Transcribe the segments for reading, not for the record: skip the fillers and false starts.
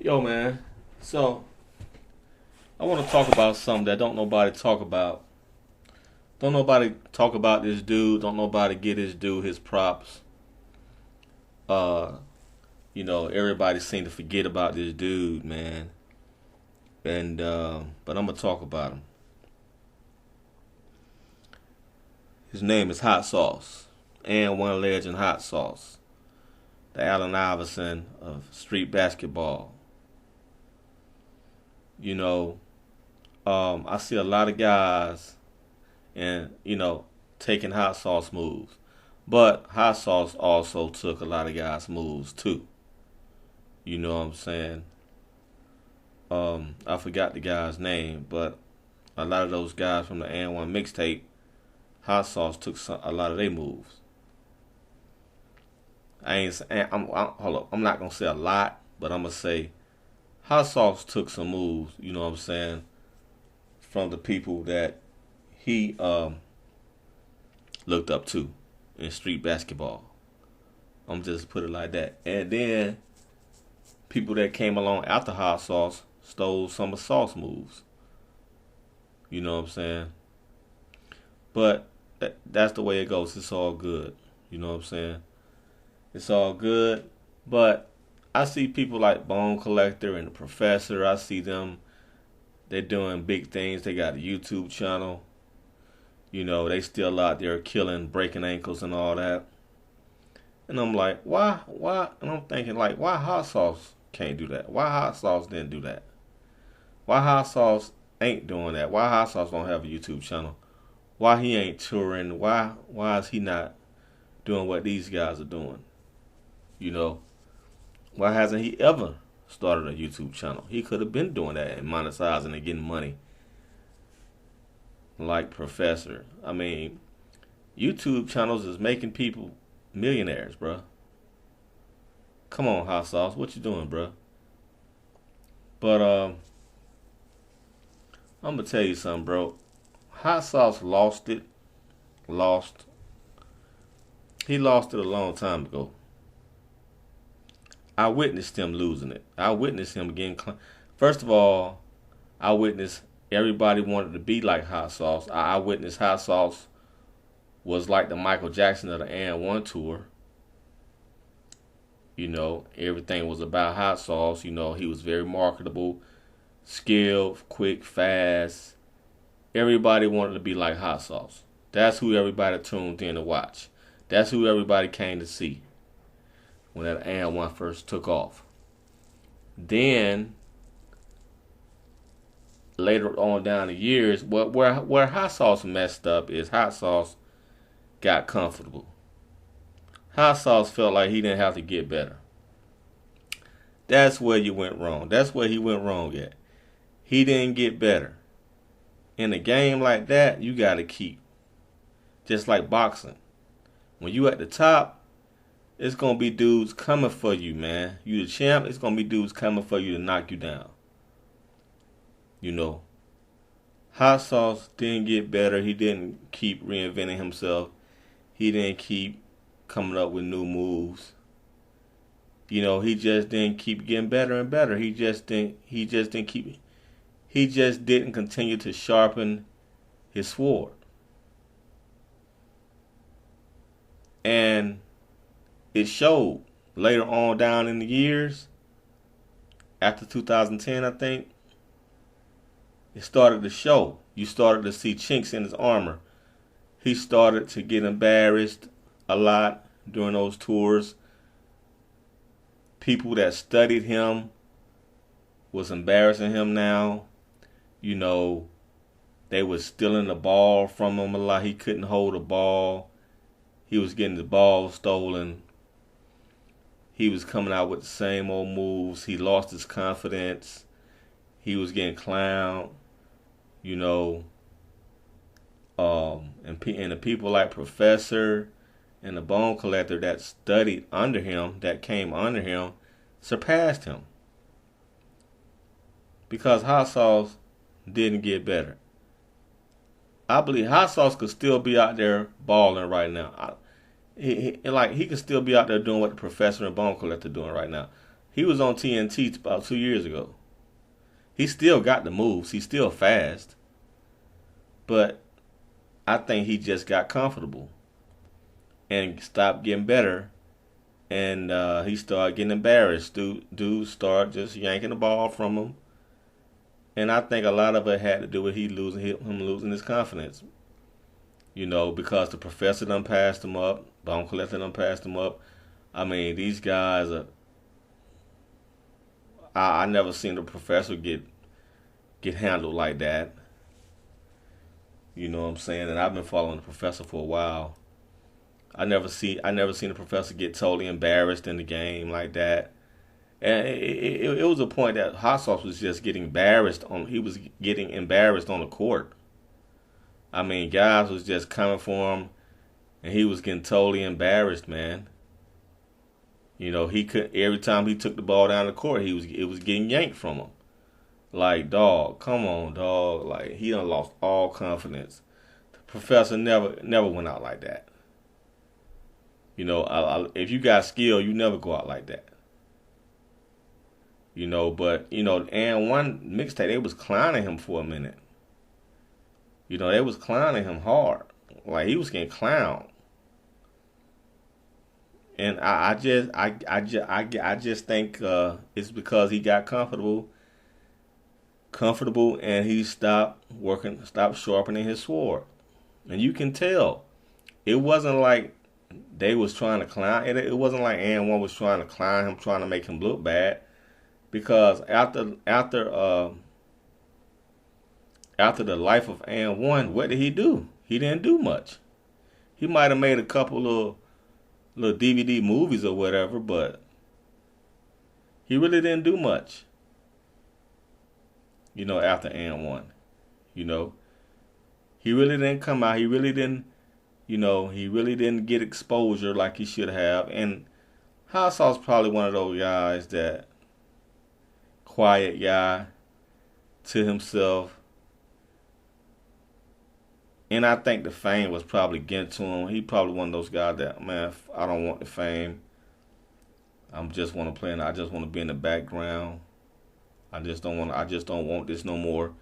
Yo, man. So I want to talk about something that don't nobody talk about. Don't nobody talk about this dude. Don't nobody get his due his props. Uh, everybody seem to forget about this dude, man. And but I'm gonna talk about him. His name is Hot Sauce, And1 legend Hot Sauce, the Allen Iverson of street basketball. You know, I see a lot of guys and taking hot sauce moves. But hot sauce also took a lot of guys' moves too. You know what I'm saying? I forgot the guy's name, but a lot of those guys from the And1 mixtape, hot sauce took a lot of their moves. Hold up. I'm not gonna say a lot, but I'm gonna say hot sauce took some moves. You know what I'm saying? From the people that he looked up to in street basketball. I'm just put it like that. And then people that came along after Hot Sauce stole some of Sauce moves. You know what I'm saying? But that's the way it goes. It's all good. You know what I'm saying? It's all good. But I see people like Bone Collector and the Professor. I see them. They're doing big things. They got a YouTube channel. They still out there killing, breaking ankles and all that. And I'm like, why? And I'm thinking, like, why Hot Sauce can't do that? Why Hot Sauce didn't do that? Why Hot Sauce ain't doing that? Why Hot Sauce don't have a YouTube channel? Why he ain't touring? Why is he not doing what these guys are doing? Why hasn't he ever started a YouTube channel? He could have been doing that and monetizing and getting money. Like Professor. I mean, YouTube channels is making people millionaires, bruh. Come on, Hot Sauce. What you doing, bruh? But I'm gonna tell you something, bro. Hot Sauce lost it. He lost it a long time ago. I witnessed him losing it. I witnessed him getting. First of all, I witnessed everybody wanted to be like Hot Sauce. I witnessed Hot Sauce was like the Michael Jackson of the And1 tour. Everything was about Hot Sauce. He was very marketable, skilled, quick, fast. Everybody wanted to be like Hot Sauce. That's who everybody tuned in to watch. That's who everybody came to see when that And1 first took off. Then later on down the years, where Hot Sauce messed up is Hot Sauce got comfortable. Hot Sauce felt like he didn't have to get better. That's where you went wrong. That's where he went wrong at. He didn't get better. In a game like that, you got to keep. Just like boxing. When you at the top, it's going to be dudes coming for you, man. You the champ, it's going to be dudes coming for you to knock you down. Hot Sauce didn't get better. He didn't keep reinventing himself. He didn't keep coming up with new moves. He just didn't keep getting better and better. He just didn't continue to sharpen his sword. And it showed later on down in the years, after 2010, I think, it started to show. You started to see chinks in his armor. He started to get embarrassed a lot during those tours. People that studied him was embarrassing him now. They was stealing the ball from him a lot. He couldn't hold the ball. He was getting the ball stolen. He was coming out with the same old moves. He lost his confidence. He was getting clowned. And the people like Professor and the Bone Collector that studied under him, that came under him, surpassed him. Because Hot Sauce didn't get better. I believe Hot Sauce could still be out there balling right now. He could still be out there doing what the Professor and Bone Collector doing right now. He was on TNT about 2 years ago. He still got the moves. He's still fast. But I think he just got comfortable and stopped getting better. And he started getting embarrassed. Dude started just yanking the ball from him. And I think a lot of it had to do with him losing his confidence. Because the professor done passed him up. Bone Collector done passed him up. I mean, these guys are. I never seen the professor get handled like that. You know what I'm saying? And I've been following the professor for a while. I never seen the professor get totally embarrassed in the game like that. And it was a point that HotSauce was just getting embarrassed on. He was getting embarrassed on the court. I mean, guys was just coming for him, and he was getting totally embarrassed, man. He could every time he took the ball down the court, it was getting yanked from him. Like, dog, come on, dog. Like, he done lost all confidence. The professor never went out like that. If you got skill, you never go out like that. But And1 mixtape, they was clowning him for a minute. They was clowning him hard. Like, he was getting clowned. And I just think it's because he got comfortable, and he stopped sharpening his sword. And you can tell, it wasn't like they was trying to clown. It wasn't like And1 was trying to clown him, trying to make him look bad. Because after the life of And1, what did he do? He didn't do much. He might have made a couple of little DVD movies or whatever, but he really didn't do much. After And1, he really didn't come out. He really didn't get exposure like he should have. And HotSauce probably one of those guys that quiet guy to himself. And I think the fame was probably getting to him. He probably one of those guys that, man, I don't want the fame. I just want to play and I just want to be in the background. I just don't want this no more.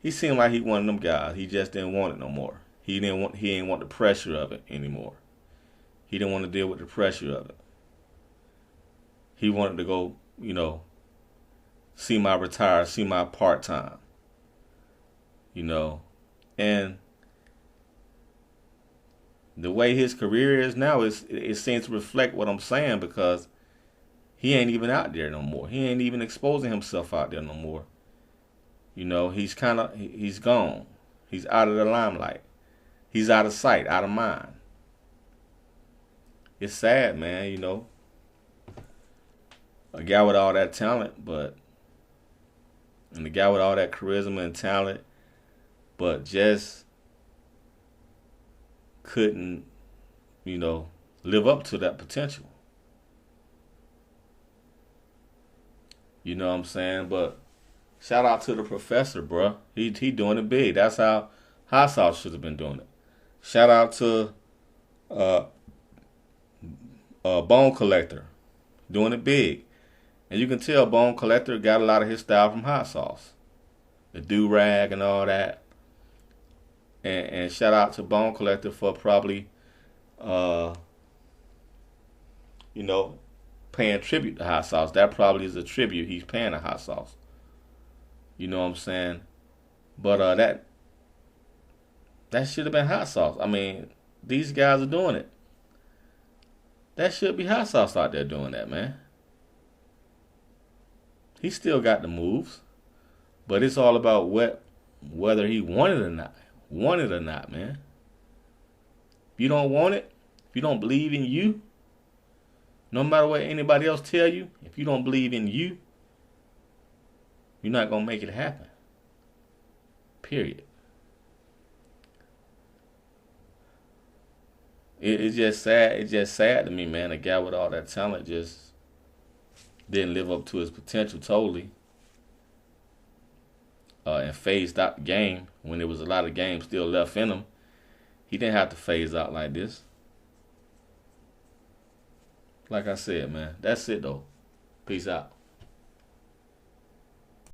He seemed like he one of them guys. He just didn't want it no more. He didn't want the pressure of it anymore. He didn't want to deal with the pressure of it. He wanted to go, see my part-time. And the way his career is now, it seems to reflect what I'm saying, because he ain't even out there no more. He ain't even exposing himself out there no more. He's gone. He's out of the limelight. He's out of sight, out of mind. It's sad, man, A guy with all that talent, and a guy with all that charisma and talent, but just couldn't, live up to that potential. You know what I'm saying? But shout out to the professor, bruh. He doing it big. That's how HotSauce should have been doing it. Shout out to Bone Collector, doing it big. And you can tell Bone Collector got a lot of his style from HotSauce. The do-rag and all that. And shout out to Bone Collector for probably, paying tribute to HotSauce. That probably is a tribute he's paying to HotSauce. You know what I'm saying? But that should have been HotSauce. I mean, these guys are doing it. That should be HotSauce out there doing that, man. He still got the moves, but it's all about whether he wanted it or not. Man. If you don't want it, if you don't believe in you, no matter what anybody else tell you, if you don't believe in you, you're not gonna make it happen. Period. It's just sad. It's just sad to me, man. A guy with all that talent just didn't live up to his potential totally, and phased out the game when there was a lot of games still left in him. He didn't have to phase out like this. Like I said, man, that's it though. Peace out.